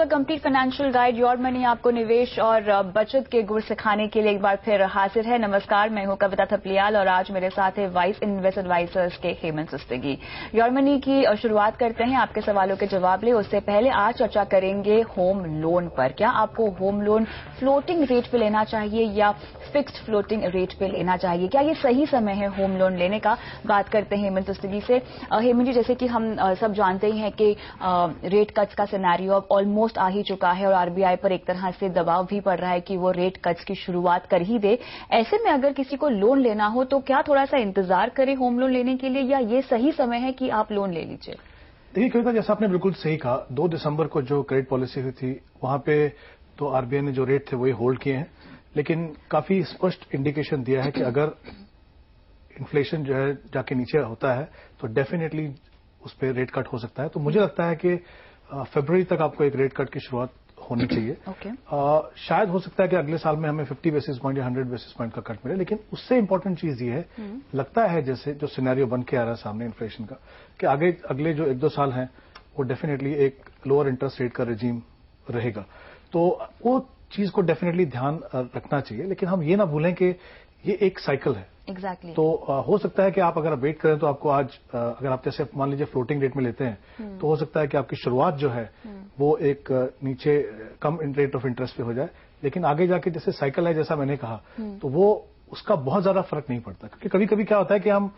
आपका complete financial guide your money आपको निवेश और बचत के गुर सिखाने के लिए एक बार फिर हाजिर है। नमस्कार, मैं हूं कविता थपलियाल और आज मेरे साथ है वाइस इन्वेस्ट एडवाइजर्स के हेमंत सिस्टगी। योर मनी की शुरुआत करते हैं आपके सवालों के जवाब ले। उससे पहले आज चर्चा करेंगे होम लोन पर। क्या आपको होम लोन फ्लोटिंग रेट पे लेना चाहिए या फिक्स्ड फ्लोटिंग रेट पे लेना चाहिए? क्या ये सही समय है होम लोन लेने का? बात करते हैं हेमंत सिस्टगी से। हेमंत जी, जैसे कि हम सब जानते ही हैं कि रेट कट्स का सिनेरियो अब ऑलमोस्ट आ ही चुका है और आरबीआई पर एक तरह से दबाव भी पड़ रहा है कि वो रेट कट्स की शुरुआत कर ही दे। ऐसे में अगर किसी को लोन लेना हो तो क्या थोड़ा सा इंतजार करें होम लोन लेने के लिए या ये सही समय है कि आप लोन ले लीजिए? देखिए कविता, जैसा आपने बिल्कुल सही कहा, 2 दिसंबर को जो क्रेडिट पॉलिसी हुई थी वहां पे तो आरबीआई ने जो रेट थे वही होल्ड किए हैं, लेकिन काफी स्पष्ट इंडिकेशन दिया है कि अगर इन्फ्लेशन जो है जाके नीचे होता है तो डेफिनेटली उस पर रेट कट हो सकता है। तो मुझे लगता है कि फरवरी तक आपको एक रेट कट की शुरुआत होनी चाहिए। शायद हो सकता है कि अगले साल में हमें 50 बेसिस पॉइंट या 100 बेसिस पॉइंट का कट मिले, लेकिन उससे इंपॉर्टेंट चीज ये है, लगता है जैसे जो सिनेरियो बन के आ रहा है सामने इन्फ्लेशन का, कि आगे अगले जो 1-2 साल हैं वो डेफिनेटली एक लोअर इंटरेस्ट रेट का रेजीम रहेगा। तो वो चीज को डेफिनेटली ध्यान रखना चाहिए, लेकिन हम ये ना भूलें कि ये एक साइकिल है। Exactly. तो हो सकता है कि आप अगर वेट करें तो आपको आज अगर आप जैसे मान लीजिए फ्लोटिंग रेट में लेते हैं तो हो सकता है कि आपकी शुरुआत जो है वो एक नीचे कम रेट ऑफ इंटरेस्ट पे हो जाए, लेकिन आगे जाके जैसे साइकिल है जैसा मैंने कहा तो वो उसका बहुत ज्यादा फर्क नहीं पड़ता। क्योंकि कभी कभी क्या होता है कि हम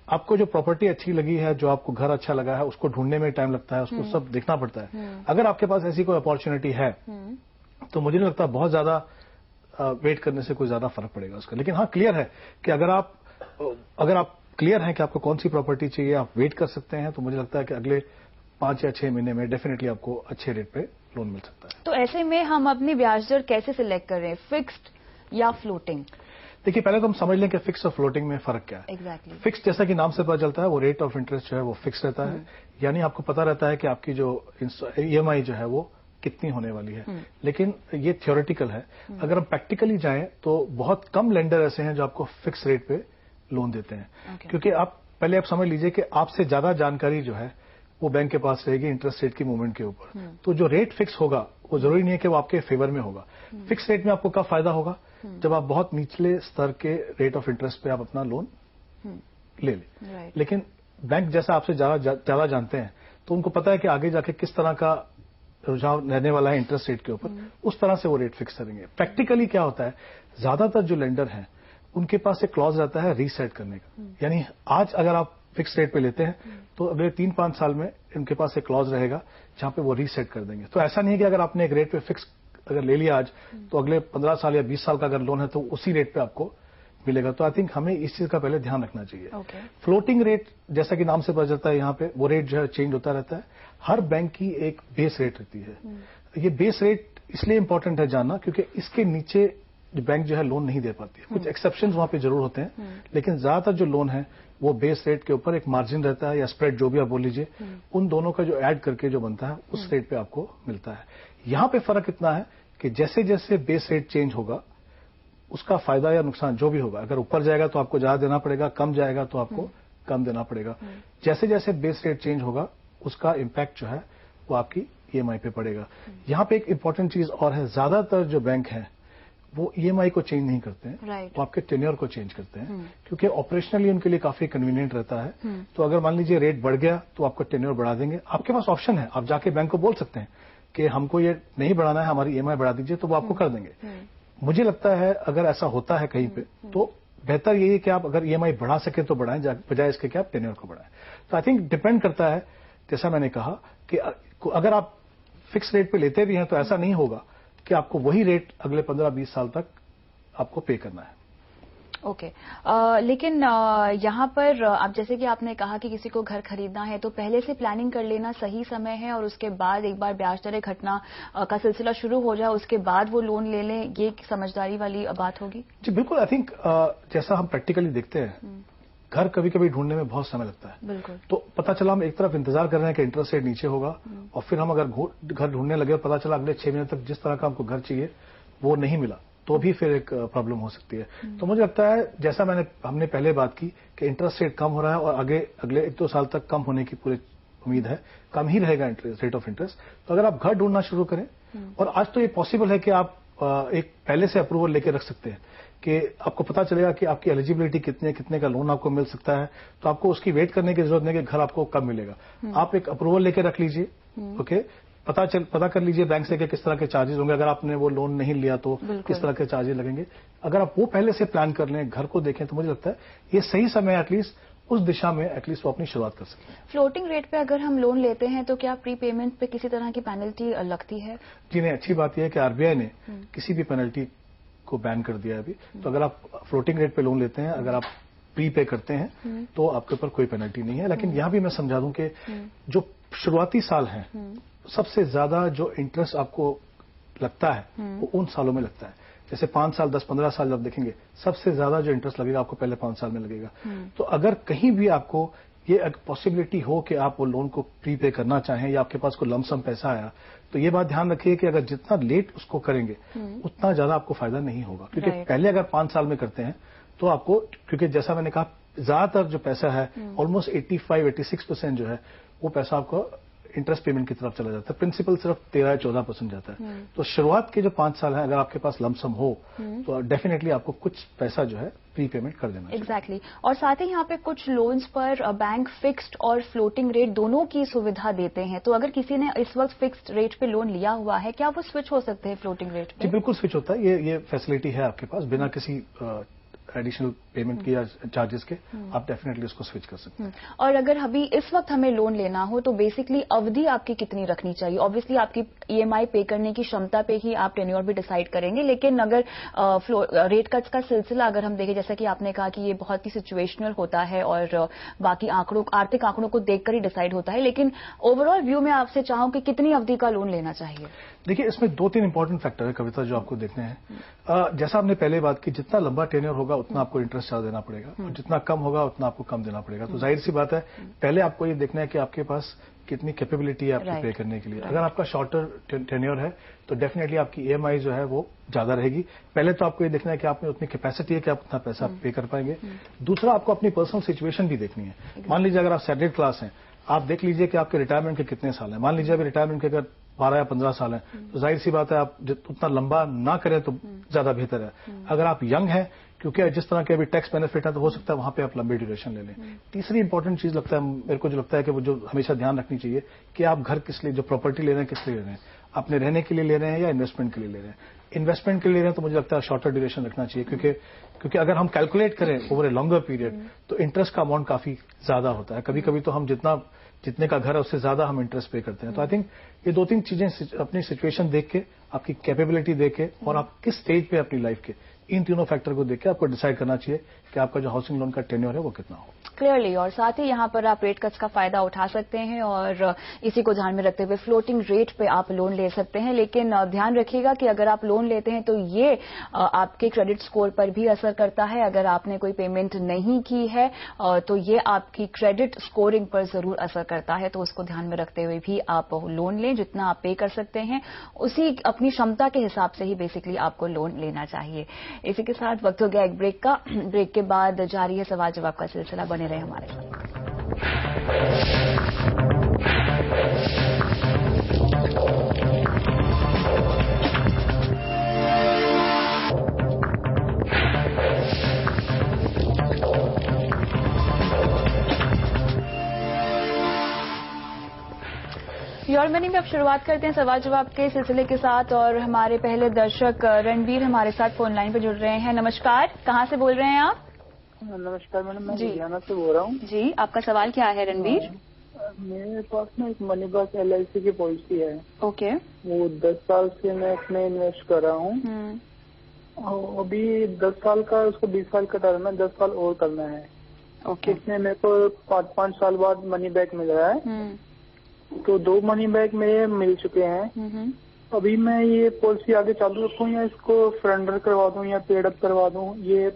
आपको जो प्रॉपर्टी अच्छी लगी है, जो आपको घर अच्छा लगा है, उसको ढूंढने में टाइम लगता है, उसको सब देखना पड़ता है। अगर आपके पास ऐसी कोई अपॉर्चुनिटी है तो मुझे नहीं लगता बहुत ज्यादा वेट करने से कोई ज्यादा फर्क पड़ेगा उसका। लेकिन हाँ, क्लियर है कि अगर आप क्लियर हैं कि आपको कौन सी प्रॉपर्टी चाहिए, आप वेट कर सकते हैं, तो मुझे लगता है कि अगले 5 या 6 महीने में डेफिनेटली आपको अच्छे रेट पे लोन मिल सकता है। तो ऐसे में हम अपनी ब्याज दर कैसे सिलेक्ट करें, फिक्स्ड या फ्लोटिंग? देखिए, पहले तो हम समझ लें कि फिक्स और फ्लोटिंग में फर्क क्या है। Exactly. फिक्स जैसा कि नाम से पता चलता है वो रेट ऑफ इंटरेस्ट जो है वो फिक्स रहता है, यानी आपको पता रहता है कि आपकी जो ईएमआई जो है वो कितनी होने वाली है। लेकिन ये थ्योरेटिकल है। अगर हम प्रैक्टिकली जाएं तो बहुत कम लेंडर ऐसे हैं जो आपको फिक्स रेट पे लोन देते हैं। क्योंकि आप समझ लीजिए कि आपसे ज्यादा जानकारी जो है वो बैंक के पास रहेगी इंटरेस्ट रेट की मूवमेंट के ऊपर। तो जो रेट फिक्स होगा वो जरूरी नहीं है कि वो आपके फेवर में होगा। फिक्स रेट में आपको कब फायदा होगा? जब आप बहुत निचले स्तर के रेट ऑफ इंटरेस्ट पे आप अपना लोन ले लें। लेकिन बैंक जैसा आपसे ज्यादा जानते हैं तो उनको पता है कि आगे जाके किस तरह का रुझान रहने वाला है इंटरेस्ट रेट के ऊपर, उस तरह से वो रेट फिक्स करेंगे। प्रैक्टिकली क्या होता है, ज्यादातर जो लेंडर हैं उनके पास एक क्लॉज रहता है रीसेट करने का। यानी आज अगर आप फिक्स रेट पे लेते हैं तो अगले 3-5 साल में उनके पास एक क्लॉज रहेगा जहां पे वो रीसेट कर देंगे। तो ऐसा नहीं है कि अगर आपने एक रेट पे फिक्स अगर ले लिया आज तो अगले 15 साल या 20 साल का अगर लोन है तो उसी रेट पे आपको मिलेगा। तो आई थिंक हमें इस चीज का पहले ध्यान रखना चाहिए। फ्लोटिंग रेट जैसा कि नाम से पता चलता है, यहाँ पे वो रेट जो है चेंज होता रहता है। हर बैंक की एक बेस रेट रहती है। ये बेस रेट इसलिए इंपॉर्टेंट है जानना क्योंकि इसके नीचे बैंक जो है लोन नहीं दे पाती है। कुछ एक्सेप्शंस वहां पे जरूर होते हैं, लेकिन ज्यादातर जो लोन है वो बेस रेट के ऊपर एक मार्जिन रहता है या स्प्रेड जो भी आप बोल लीजिए, उन दोनों का जो ऐड करके जो बनता है उस रेट पे आपको मिलता है। यहाँ पे फर्क इतना है कि जैसे जैसे बेस रेट चेंज होगा उसका फायदा या नुकसान जो भी होगा, अगर ऊपर जाएगा तो आपको ज्यादा देना पड़ेगा, कम जाएगा तो आपको कम देना पड़ेगा। जैसे जैसे बेस रेट चेंज होगा उसका इम्पैक्ट जो है वो आपकी ईएमआई पे पड़ेगा। यहाँ पे एक इंपॉर्टेंट चीज और है, ज्यादातर जो बैंक हैं वो ईएमआई को चेंज नहीं करते हैं, वो आपके टेन्योर को चेंज करते हैं, क्योंकि ऑपरेशनली उनके लिए काफी कन्वीनियंट रहता है। तो अगर मान लीजिए रेट बढ़ गया तो आपका टेन्योर बढ़ा देंगे। आपके पास ऑप्शन है, आप जाके बैंक को बोल सकते हैं कि हमको ये नहीं बढ़ाना है, हमारी ईएमआई बढ़ा दीजिए, तो वो आपको कर देंगे। मुझे लगता है अगर ऐसा होता है कहीं पे तो बेहतर यही है कि आप अगर ईएमआई बढ़ा सके तो बढ़ाएं, बजाय इसके कि आप टेन्योर को बढ़ाएं। तो आई थिंक डिपेंड करता है, जैसा मैंने कहा कि अगर आप फिक्स रेट पे लेते भी हैं तो ऐसा नहीं होगा कि आपको वही रेट अगले 15-20 साल तक आपको पे करना है। लेकिन यहाँ पर आप जैसे कि आपने कहा कि किसी को घर खरीदना है तो पहले से प्लानिंग कर लेना सही समय है और उसके बाद एक बार ब्याज दरें घटना का सिलसिला शुरू हो जाए उसके बाद वो लोन ले लें, ये समझदारी वाली बात होगी? जी बिल्कुल। आई थिंक जैसा हम प्रैक्टिकली देखते हैं, घर कभी कभी ढूंढने में बहुत समय लगता है। बिल्कुल। तो पता चला हम एक तरफ इंतजार कर रहे हैं कि इंटरेस्ट रेट नीचे होगा और फिर हम अगर घर ढूंढने लगे, पता चला अगले 6 महीने तक जिस तरह का हमको घर चाहिए वो नहीं मिला, तो भी फिर एक प्रॉब्लम हो सकती है। तो मुझे लगता है जैसा हमने पहले बात की कि इंटरेस्ट रेट कम हो रहा है और अगले 1-2 साल तक कम होने की पूरे उम्मीद है कम ही रहेगा रेट ऑफ इंटरेस्ट। तो अगर आप घर ढूंढना शुरू करें, और आज तो ये पॉसिबल है कि आप एक पहले से अप्रूवल लेके रख सकते हैं कि आपको पता चलेगा कि आपकी एलिजिबिलिटी कितने का लोन आपको मिल सकता है, तो आपको उसकी वेट करने की जरूरत नहीं कि घर आपको कब मिलेगा। आप एक अप्रूवल लेके रख लीजिए, ओके, पता कर लीजिए बैंक से कि किस तरह के चार्जेस होंगे, अगर आपने वो लोन नहीं लिया तो किस तरह के चार्जेस लगेंगे। अगर आप वो पहले से प्लान कर लें, घर को देखें, तो मुझे लगता है ये सही समय एटलीस्ट उस दिशा में एटलीस्ट वो अपनी शुरुआत कर सकते हैं। फ्लोटिंग रेट पे अगर हम लोन लेते हैं तो क्या प्री पेमेंट पे किसी तरह की पेनल्टी लगती है? जी नहीं, अच्छी बात यह है कि आरबीआई ने किसी भी पेनल्टी को बैन कर दिया है अभी। तो अगर आप फ्लोटिंग रेट पे लोन लेते हैं, अगर आप प्री पे करते हैं तो आपके ऊपर कोई पेनल्टी नहीं है। लेकिन यहां भी मैं समझा दूं कि जो शुरुआती साल हैं, सबसे ज्यादा जो इंटरेस्ट आपको लगता है वो उन सालों में लगता है। जैसे 5 साल, 10, 15 साल जब देखेंगे, सबसे ज्यादा जो इंटरेस्ट लगेगा आपको पहले 5 साल में लगेगा। तो अगर कहीं भी आपको ये एक पॉसिबिलिटी हो कि आप वो लोन को प्री पे करना चाहें या आपके पास कोई लमसम पैसा आया, तो ये बात ध्यान रखिए कि अगर जितना लेट उसको करेंगे उतना ज्यादा आपको फायदा नहीं होगा। क्योंकि पहले अगर 5 साल में करते हैं तो आपको, क्योंकि जैसा मैंने कहा ज्यादातर जो पैसा है ऑलमोस्ट 85-86% जो है वो पैसा आपको इंटरेस्ट पेमेंट की तरफ चला जाता है। प्रिंसिपल सिर्फ 13-14% जाता है। तो शुरुआत के जो 5 साल है, अगर आपके पास लमसम हो तो डेफिनेटली आपको कुछ पैसा जो है प्री पेमेंट कर देना चाहिए। एग्जैक्टली। और साथ ही यहाँ पे कुछ लोन्स पर बैंक फिक्स्ड और फ्लोटिंग रेट दोनों की सुविधा देते हैं। तो अगर किसी ने इस वक्त फिक्स्ड रेट पे लोन लिया हुआ है, क्या वो स्विच हो सकते हैं फ्लोटिंग रेट पे? जी बिल्कुल स्विच होता है। ये फैसिलिटी है आपके पास, बिना किसी एडिशनल पेमेंट की या चार्जेस के आप डेफिनेटली उसको स्विच कर सकते हैं। और अगर अभी इस वक्त हमें लोन लेना हो तो बेसिकली अवधि आपकी कितनी रखनी चाहिए? ऑब्वियसली आपकी ईएमआई पे करने की क्षमता पे ही आप टेन्योर भी डिसाइड करेंगे, लेकिन अगर रेट कट्स का सिलसिला अगर हम देखें, जैसा कि आपने कहा कि ये बहुत ही सिचुएशनल होता है और बाकी आर्थिक आंकड़ों को देखकर ही डिसाइड होता है, लेकिन ओवरऑल व्यू में आपसे चाहूं कि कितनी अवधि का लोन लेना चाहिए? देखिए, इसमें 2-3 इंपॉर्टेंट फैक्टर है कविता जो आपको देखने हैं। जैसा आपने पहले बात की, जितना लंबा टेन्योर होगा उतना आपको इंटरेस्ट ज्यादा देना पड़ेगा, और जितना कम होगा उतना आपको कम देना पड़ेगा। तो जाहिर सी बात है, पहले आपको ये देखना है कि आपके पास कितनी कैपेबिलिटी है आपकी पे करने के लिए। अगर आपका शॉर्टर टेन्योर है तो डेफिनेटली आपकी ईएमआई जो है वो ज्यादा रहेगी। पहले तो आपको ये देखना है कि आप में उतनी कैपेसिटी है कि आप उतना पैसा पे कर पाएंगे। दूसरा, आपको अपनी पर्सनल सिचुएशन भी देखनी है। मान लीजिए अगर आप सैलरीड क्लास हैं, आप देख लीजिए कि आपके रिटायरमेंट के कितने साल हैं। मान लीजिए अभी रिटायरमेंट के अगर 12 या 15 साल हैं, तो जाहिर सी बात है आप उतना लंबा ना करें तो ज्यादा बेहतर है। अगर आप यंग हैं, क्योंकि जिस तरह के अभी टैक्स बेनिफिट है, तो हो सकता है वहां पे आप लंबी ड्यूरेशन ले लें। तीसरी इंपॉर्टेंट चीज लगता है मेरे को, जो लगता है कि वो जो हमेशा ध्यान रखनी चाहिए कि आप घर किस लिए, जो प्रॉपर्टी ले रहे हैं किस लिए ले रहे हैं, अपने रहने के लिए ले रहे हैं या इन्वेस्टमेंट के लिए ले रहे हैं। इन्वेस्टमेंट के लिए ले रहे हैं तो मुझे लगता है शॉर्टर ड्यूरेशन रखना चाहिए, क्योंकि अगर हम कैलकुलेट करें ओवर ए लॉन्गर पीरियड तो इंटरेस्ट का अमाउंट काफी ज्यादा होता है। कभी कभी तो हम जितने का घर है उससे ज्यादा हम इंटरेस्ट पे करते हैं। तो आई थिंक ये 2-3 चीजें अपनी सिचुएशन देख के, आपकी कैपेबिलिटी देख के, और आप किस स्टेज पे अपनी लाइफ के, इन तीनों फैक्टर को देख के आपको डिसाइड करना चाहिए कि आपका जो हाउसिंग लोन का टेन्योर है वो कितना हो। क्लियरली। और साथ ही यहाँ पर आप रेट कट्स का फायदा उठा सकते हैं और इसी को ध्यान में रखते हुए फ्लोटिंग रेट पे आप लोन ले सकते हैं। लेकिन ध्यान रखिएगा कि अगर आप लोन लेते हैं तो ये आपके क्रेडिट स्कोर पर भी असर करता है। अगर आपने कोई पेमेंट नहीं की है तो ये आपकी क्रेडिट स्कोरिंग पर जरूर असर करता है। तो उसको ध्यान में रखते हुए भी आप लोन लें। जितना आप पे कर सकते हैं उसी अपनी क्षमता के हिसाब से ही बेसिकली आपको लोन लेना चाहिए। इसी के साथ वक्त हो गया एक ब्रेक का। ब्रेक के बाद जारी है सवाल जवाब का सिलसिला। बने रहे हमारे साथ। योर मनी में अब शुरुआत करते हैं सवाल जवाब के सिलसिले के साथ, और हमारे पहले दर्शक रणवीर हमारे साथ फोन लाइन पे जुड़ रहे हैं। नमस्कार, कहाँ से बोल रहे हैं आप? नमस्कार मैडम, मैं लुधियाना से बोल रहा हूँ। जी, आपका सवाल क्या है रणवीर? मेरे पास ना एक मनी बैक LIC की पॉलिसी है। ओके। वो 10 साल से मैं इसमें इन्वेस्ट कर रहा हूँ। अभी 10 साल का, उसको 20 साल का टर्म है, 10 साल और करना है। ओके। इसमें मेरे को 5 साल बाद मनी बैक मिल रहा है। तो 2 मनी बैक मेरे मिल चुके हैं। अभी मैं ये पॉलिसी आगे चालू रखूँ या इसको सरेंडर करवा दूँ या पेड अप करवा दूँ, ये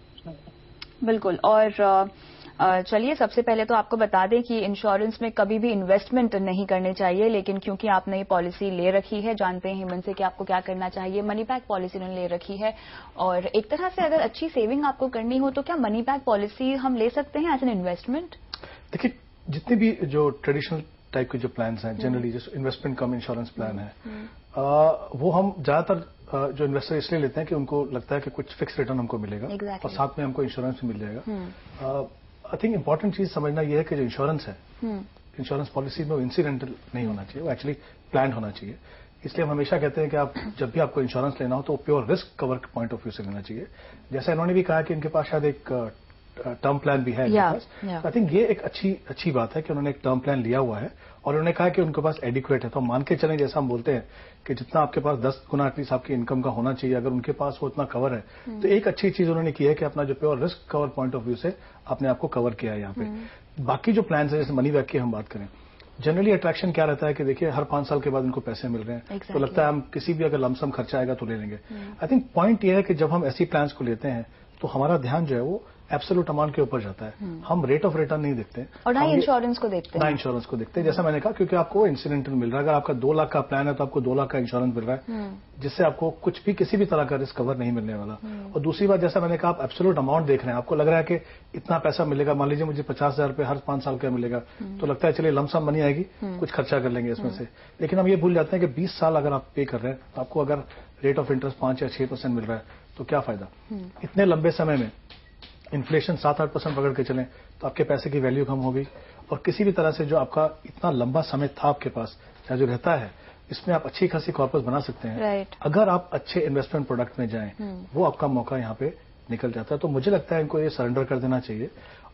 बिल्कुल। और चलिए, सबसे पहले तो आपको बता दें कि इंश्योरेंस में कभी भी इन्वेस्टमेंट नहीं करनी चाहिए, लेकिन क्योंकि आपने ये पॉलिसी ले रखी है, जानते हैं हेमंत से कि आपको क्या करना चाहिए। मनी बैक पॉलिसी उन्होंने ले रखी है, और एक तरह से अगर अच्छी सेविंग आपको करनी हो तो क्या मनी बैक पॉलिसी हम ले सकते हैं एज एन इन्वेस्टमेंट? देखिए, जितने भी जो ट्रेडिशनल टाइप के जो प्लान हैं जनरली, जैसे इन्वेस्टमेंट कम इंश्योरेंस प्लान है, वो हम ज्यादातर जो इन्वेस्टर इसलिए लेते हैं कि उनको लगता है कि कुछ फिक्स रिटर्न हमको मिलेगा और साथ में हमको इंश्योरेंस भी मिल जाएगा। आई थिंक इंपॉर्टेंट चीज समझना यह है कि जो इंश्योरेंस है, इंश्योरेंस पॉलिसी में इंसिडेंटल नहीं होना चाहिए, वो एक्चुअली प्लान होना चाहिए। इसलिए हम हमेशा कहते हैं कि आप जब भी आपको इंश्योरेंस लेना हो तो प्योर रिस्क कवर के पॉइंट ऑफ व्यू से लेना चाहिए। जैसे इन्होंने भी कहा कि इनके पास शायद एक टर्म प्लान भी है इनके पास। आई थिंक ये एक अच्छी बात है कि उन्होंने एक टर्म प्लान लिया हुआ है और उन्होंने कहा कि उनके पास एडिक्वेट है। तो मान के चलें, जैसा हम बोलते हैं कि जितना आपके पास 10 गुना एटलीस्ट आपकी इनकम का होना चाहिए, अगर उनके पास वो इतना कवर है तो एक अच्छी चीज उन्होंने की है कि अपना जो pure risk cover point of view से अपने आप को कवर किया है यहाँ पे। बाकी जो प्लान है, जैसे मनी बैक की हम बात करें, जनरली अट्रैक्शन क्या रहता है कि देखिए हर 5 साल के बाद उनको पैसे मिल रहे हैं, तो लगता है हम किसी भी अगर लमसम खर्चा आएगा तो ले लेंगे। आई थिंक पॉइंट ये है कि जब हम ऐसी प्लान्स को लेते हैं तो हमारा ध्यान जो है वो एब्सोल्यूट अमाउंट के ऊपर जाता है। हम रेट ऑफ रिटर्न नहीं देखते और ना इंश्योरेंस को देखते हैं। ना इंश्योरेंस को देखते हैं, जैसा मैंने कहा, क्योंकि आपको इंसिडेंटल मिल रहा है। अगर आपका 2 लाख का प्लान है तो आपको 2 लाख का इंश्योरेंस मिल रहा है, जिससे आपको कुछ भी किसी भी तरह का रिस्क कवर नहीं मिलने वाला। और दूसरी बात, जैसा मैंने कहा, आप एब्सोल्यूट अमाउंट देख रहे हैं, आपको लग रहा है कि इतना पैसा मिलेगा, मान लीजिए मुझे 50,000 रुपये हर 5 साल का मिलेगा, तो लगता है चलिए लमसम मनी आएगी, कुछ खर्चा कर लेंगे इसमें से। लेकिन हम ये भूल जाते हैं कि 20 साल अगर आप पे कर रहे हैं तो आपको अगर रेट ऑफ इंटरेस्ट 5 या 6% मिल रहा है तो क्या फायदा। इतने लंबे समय में इन्फ्लेशन 7-8% पकड़ के चलें तो आपके पैसे की वैल्यू कम होगी और किसी भी तरह से जो आपका इतना लंबा समय था आपके पास या जो रहता है, इसमें आप अच्छी खासी कॉर्पस बना सकते हैं। अगर आप अच्छे इन्वेस्टमेंट प्रोडक्ट में जाएं, वो आपका मौका यहाँ पे निकल जाता है। तो मुझे लगता है इनको ये सरेंडर कर देना चाहिए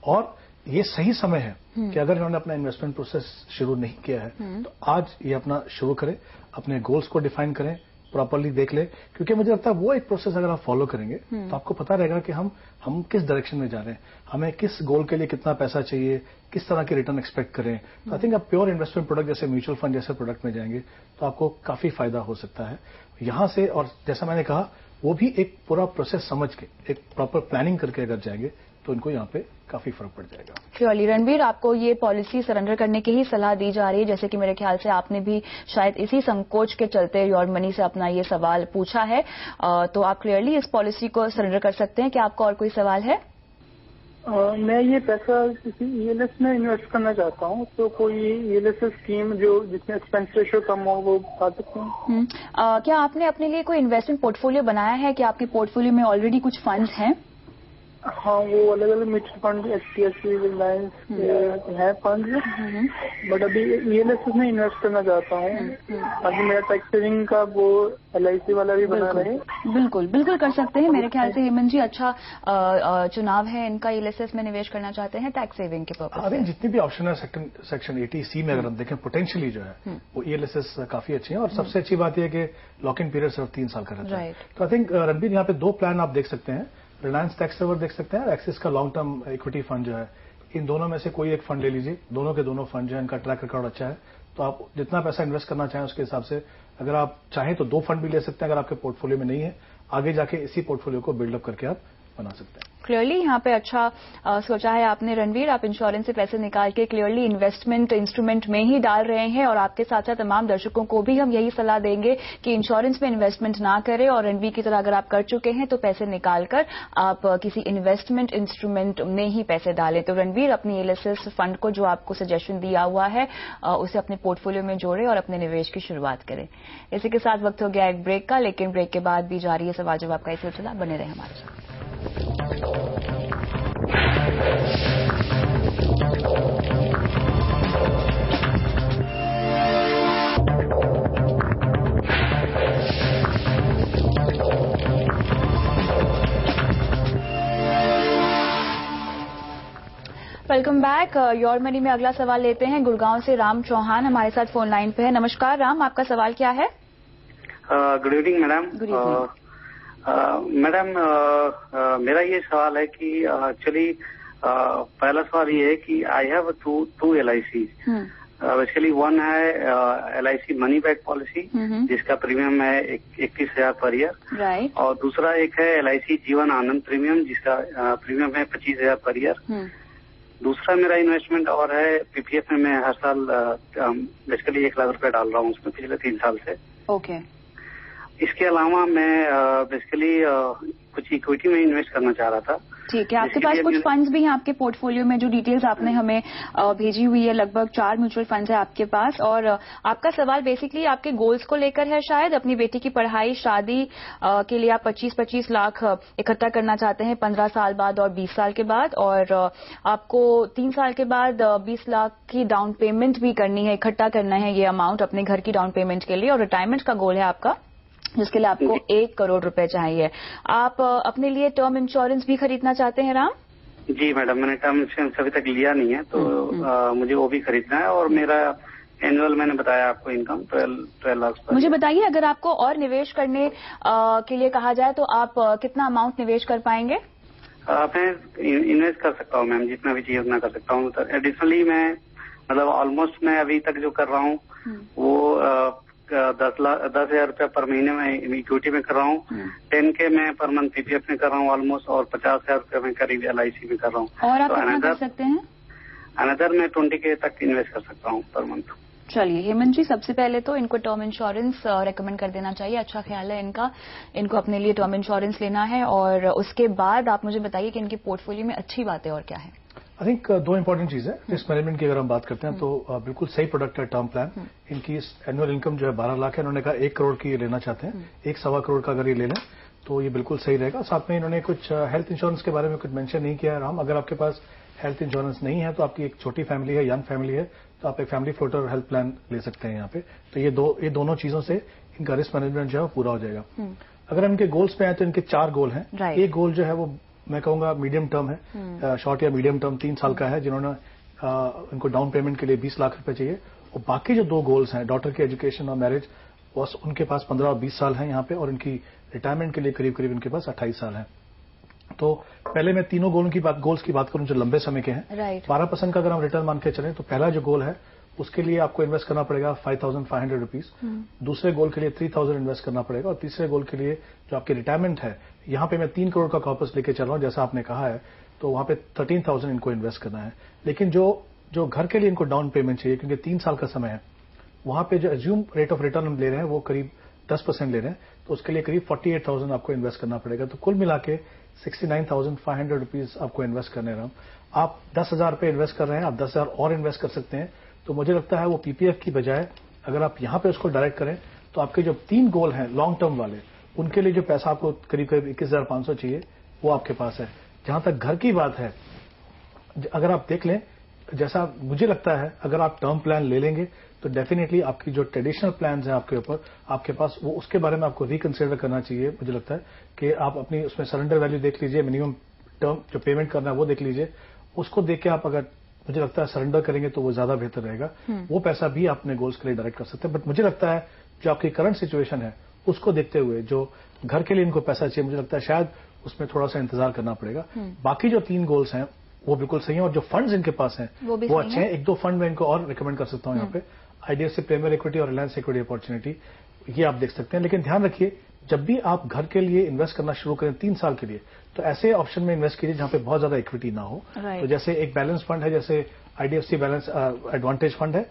और ये सही समय है कि अगर इन्होंने अपना इन्वेस्टमेंट प्रोसेस शुरू नहीं किया है तो आज ये अपना शुरू करें, अपने गोल्स को डिफाइन करें, प्रॉपर्ली देख ले, क्योंकि मुझे लगता है वो एक प्रोसेस अगर आप फॉलो करेंगे तो आपको पता रहेगा कि हम किस डायरेक्शन में जा रहे हैं, हमें किस गोल के लिए कितना पैसा चाहिए, किस तरह की रिटर्न एक्सपेक्ट करें। तो आई थिंक आप प्योर इन्वेस्टमेंट प्रोडक्ट जैसे म्यूचुअल फंड जैसे प्रोडक्ट में जाएंगे तो आपको काफी फायदा हो सकता है यहां से। और जैसा मैंने कहा, वो भी एक पूरा प्रोसेस समझ के, एक प्रॉपर प्लानिंग करके अगर जाएंगे तो इनको यहाँ पे काफी फर्क पड़ जाएगा। श्योरली। रणवीर, आपको ये पॉलिसी सरेंडर करने की ही सलाह दी जा रही है, जैसे कि मेरे ख्याल से आपने भी शायद इसी संकोच के चलते योर मनी से अपना ये सवाल पूछा है, तो आप क्लियरली इस पॉलिसी को सरेंडर कर सकते हैं। क्या आपका और कोई सवाल है? मैं ये पैसा किसी ईएलएस में इन्वेस्ट करना चाहता हूँ, तो कोई ईएलएस स्कीम जो जिसमें एक्सपेंस रेशियो कम हो वो बता सकते हैं? क्या आपने अपने लिए कोई इन्वेस्टमेंट पोर्टफोलियो बनाया है कि आपके पोर्टफोलियो में ऑलरेडी कुछ फंड्स हैं? हाँ, वो अलग अलग म्यूचुअल फंड, HDFC, रिलायंस है फंड, बट अभी ईएलएस में इन्वेस्ट करना चाहता हूँ ताकि मेरा टैक्स सेविंग का वो LIC वाला भी बना रहे। बिल्कुल बिल्कुल कर सकते हैं। मेरे ख्याल से हेमंत जी अच्छा चुनाव है इनका, ईएलएस में निवेश करना चाहते हैं टैक्स सेविंग के पर्पज से। जितनी भी ऑप्शन है सेक्शन 80C में अगर हम देखें, पोटेंशियली जो है वो ईएलएस काफी अच्छी है। और सबसे अच्छी बात यह है कि लॉक इन पीरियड सिर्फ 3 साल का रहता है। तो आई थिंक रणबीर, यहाँ पे 2 प्लान आप देख सकते हैं, रिलायंस टैक्स सेवर देख सकते हैं और एक्सिस का लॉन्ग टर्म इक्विटी फंड जो है। इन दोनों में से कोई एक फंड ले लीजिए, दोनों के दोनों फंड जो है इनका ट्रैक रिकॉर्ड अच्छा है। तो आप जितना पैसा इन्वेस्ट करना चाहें उसके हिसाब से, अगर आप चाहें तो 2 फंड भी ले सकते हैं अगर आपके पोर्टफोलियो में नहीं है। आगे जाके इसी पोर्टफोलियो को बिल्डअप करके आप बना सकते हैं। क्लियरली यहाँ पे अच्छा सोचा है आपने रणवीर, आप इंश्योरेंस से पैसे निकाल के क्लियरली इन्वेस्टमेंट इंस्ट्रूमेंट में ही डाल रहे हैं। और आपके साथ साथ तमाम दर्शकों को भी हम यही सलाह देंगे कि इंश्योरेंस में इन्वेस्टमेंट ना करें और रणवीर की तरह अगर आप कर चुके हैं तो पैसे निकालकर आप किसी इन्वेस्टमेंट इंस्ट्रूमेंट में ही पैसे डालें। तो रणवीर, अपनी ईएलएस फंड को जो आपको सजेशन दिया हुआ है उसे अपने पोर्टफोलियो में जोड़ें और अपने निवेश की शुरुआत करें। इसी के साथ वक्त हो गया एक ब्रेक का, लेकिन ब्रेक के बाद भी जारी है सवाल जवाब का सिलसिला। बने रहे हमारे साथ। Welcome back. योर मनी में अगला सवाल लेते हैं। गुड़गांव से राम चौहान हमारे साथ फोन लाइन पे है। नमस्कार राम, आपका सवाल क्या है? Good evening madam. Good evening madam, मेरा ये सवाल है कि एक्चुअली पहला सवाल ये है कि I have to LIC। Basically one है LIC मनी बैक पॉलिसी जिसका प्रीमियम है 21,000 पर ईयर, राइट। और दूसरा एक है LIC जीवन आनंद प्रीमियम जिसका प्रीमियम है 25,000 पर ईयर। दूसरा मेरा इन्वेस्टमेंट और है PPF में मैं हर साल बेसिकली 1 लाख रुपए डाल रहा हूँ उसमें पिछले 3 साल से। ओके। इसके अलावा मैं बेसिकली कुछ इक्विटी में इन्वेस्ट करना चाह रहा था। ठीक है, आपके पास कुछ फंड्स भी हैं आपके पोर्टफोलियो में, जो डिटेल्स आपने हमें भेजी हुई है, लगभग 4 म्यूचुअल फंड्स है आपके पास। और आपका सवाल बेसिकली आपके गोल्स को लेकर है, शायद अपनी बेटी की पढ़ाई शादी के लिए आप 25-25 लाख इकट्ठा करना चाहते हैं 15 साल बाद और 20 साल के बाद, और आपको 3 साल के बाद 20 लाख की डाउन पेमेंट भी करनी है, इकट्ठा करना है ये अमाउंट अपने घर की डाउन पेमेंट के लिए, और रिटायरमेंट का गोल है आपका जिसके लिए आपको 1 करोड़ रुपए चाहिए। आप अपने लिए टर्म इंश्योरेंस भी खरीदना चाहते हैं राम? जी मैडम, मैंने टर्म इंश्योरेंस अभी तक लिया नहीं है, तो मुझे वो भी खरीदना है। और मेरा एनुअल मैंने बताया आपको इनकम 12 लाख। मुझे बताइए, अगर आपको और निवेश करने के लिए कहा जाए तो आप कितना अमाउंट निवेश कर पाएंगे? मैं इन्वेस्ट कर सकता हूँ मैम, जितना भी चाहिए उतना कर सकता हूँ। तो एडिशनली मैं मतलब ऑलमोस्ट मैं अभी तक जो कर रहा हूँ वो 10,000 रुपया पर महीने में इक्विटी में कर रहा हूँ, 10K मैं पर मंथ पीपीएफ में कर रहा हूँ ऑलमोस्ट, और 50,000 रुपया मैं करीब LIC में कर रहा हूँ। और आप कितना कर सकते हैं? अनदर मैं 20K तक इन्वेस्ट कर सकता हूँ पर मंथ। चलिए हेमंत जी, सबसे पहले तो इनको टर्म इंश्योरेंस रेकमेंड कर देना चाहिए। अच्छा ख्याल है इनको अपने लिए टर्म इंश्योरेंस लेना है। और उसके बाद आप मुझे बताइए कि इनके पोर्टफोलियो में अच्छी बातें और क्या है। आई थिंक 2 इंपॉर्टेंट चीजें रिस्क मैनेजमेंट की अगर हम बात करते हैं तो बिल्कुल सही प्रोडक्ट है टर्म प्लान। इनकी एनुअल इनकम जो है 12 लाख है, इन्होंने कहा 1 करोड़ की लेना चाहते हैं, 1.25 करोड़ का अगर ये ले लें तो ये बिल्कुल सही रहेगा। साथ में इन्होंने कुछ हेल्थ इंश्योरेंस के बारे में कुछ मेंशन नहीं किया है राम। अगर आपके पास हेल्थ इंश्योरेंस नहीं है तो आपकी एक छोटी फैमिली है, यंग फैमिली है, तो आप एक फैमिली फ्लोटर हेल्थ प्लान ले सकते हैं यहाँ पे। तो ये दोनों चीजों से इनका रिस्क मैनेजमेंट जो है पूरा हो जाएगा। अगर इनके गोल्स पे आए तो इनके 4 गोल हैं। एक गोल जो है वो मैं कहूंगा मीडियम टर्म है, शॉर्ट या मीडियम टर्म 3 साल का है, जिन्होंने इनको डाउन पेमेंट के लिए 20 लाख रुपए चाहिए। और बाकी जो 2 गोल्स हैं, डॉटर की एजुकेशन और मैरिज, बस उनके पास 15 और 20 साल हैं यहाँ पे, और इनकी रिटायरमेंट के लिए करीब करीब इनके पास 28 साल हैं। तो पहले मैं तीनों गोल्स की बात करूं जो लंबे समय के हैं। 12% का अगर हम रिटर्न मान के चलें तो पहला जो गोल है उसके लिए आपको इन्वेस्ट करना पड़ेगा 5,500 रुपीज, दूसरे गोल के लिए 3,000 इन्वेस्ट करना पड़ेगा, और तीसरे गोल के लिए जो आपकी रिटायरमेंट है, यहाँ पे मैं 3 करोड़ का कॉर्पस लेके चल रहा हूँ जैसा आपने कहा है, तो वहां पे 13,000 इनको इन्वेस्ट करना है। लेकिन जो घर के लिए इनको डाउन पेमेंट चाहिए, क्योंकि 3 साल का समय है, वहां पे जो एज्यूम रेट ऑफ रिटर्न हम ले रहे हैं वो करीब 10% ले रहे हैं, तो उसके लिए करीब 48,000 आपको इन्वेस्ट करना पड़ेगा। तो कुल मिला के 69,500 रुपीज आपको इन्वेस्ट करने रहा हूं। आप 10,000 रुपए इन्वेस्ट कर रहे हैं, आप 10,000 और इन्वेस्ट कर सकते हैं। तो मुझे लगता है वो पीपीएफ की बजाय अगर आप यहां पे उसको डायरेक्ट करें तो आपके जो 3 गोल हैं लॉन्ग टर्म वाले, उनके लिए जो पैसा आपको करीब करीब 21,500 चाहिए वो आपके पास है। जहां तक घर की बात है, अगर आप देख लें, जैसा मुझे लगता है अगर आप टर्म प्लान ले लेंगे तो डेफिनेटली आपकी जो ट्रेडिशनल प्लान है आपके ऊपर, आपके पास वो, उसके बारे में आपको रिकंसिडर करना चाहिए। मुझे लगता है कि आप अपनी उसमें सरेंडर वैल्यू देख लीजिए, मिनिमम टर्म जो पेमेंट करना है वो देख लीजिए, उसको देख के आप अगर मुझे लगता है सरेंडर करेंगे तो वो ज्यादा बेहतर रहेगा। वो पैसा भी आप अपने गोल्स के लिए डायरेक्ट कर सकते हैं। बट मुझे लगता है जो आपकी करंट सिचुएशन है उसको देखते हुए जो घर के लिए इनको पैसा चाहिए, मुझे लगता है शायद उसमें थोड़ा सा इंतजार करना पड़ेगा। बाकी जो 3 गोल्स हैं वो बिल्कुल सही है, और जो फंड्स इनके पास हैं वो अच्छे हैं। 1-2 फंड में इनको और रिकमेंड कर सकता हूं यहाँ पे, IDFC प्रीमियर इक्विटी और रिलायंस इक्विटी अपॉर्चुनिटी, ये आप देख सकते हैं। लेकिन ध्यान रखिए, जब भी आप घर के लिए इन्वेस्ट करना शुरू करें 3 साल के लिए, तो ऐसे ऑप्शन में इन्वेस्ट कीजिए जहां पे बहुत ज्यादा इक्विटी ना हो। तो जैसे एक बैलेंस फंड है, जैसे IDFC बैलेंस एडवांटेज फंड है,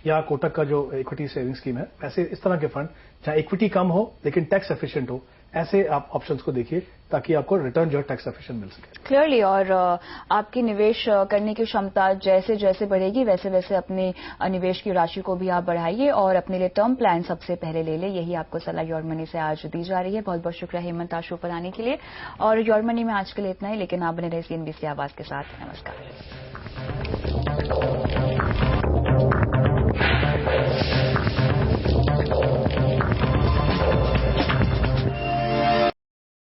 या कोटक का जो इक्विटी सेविंग स्कीम है, ऐसे इस तरह के फंड जहां इक्विटी कम हो लेकिन टैक्स एफिशिएंट हो, ऐसे आप ऑप्शंस को देखिए ताकि आपको रिटर्न जो है टैक्स एफिशिएंट मिल सके। क्लियरली, और आपकी निवेश करने की क्षमता जैसे जैसे बढ़ेगी वैसे वैसे अपने निवेश की राशि को भी आप बढ़ाइए और अपने लिए टर्म प्लान सबसे पहले ले लें। यही आपको सलाह योर मनी से आज दी जा रही है। बहुत बहुत शुक्रिया हेमंत आज शो पर आने के लिए। और योर मनी में आज के लिए इतना ही, लेकिन आप बने रहे CNBC आवाज के साथ। नमस्कार।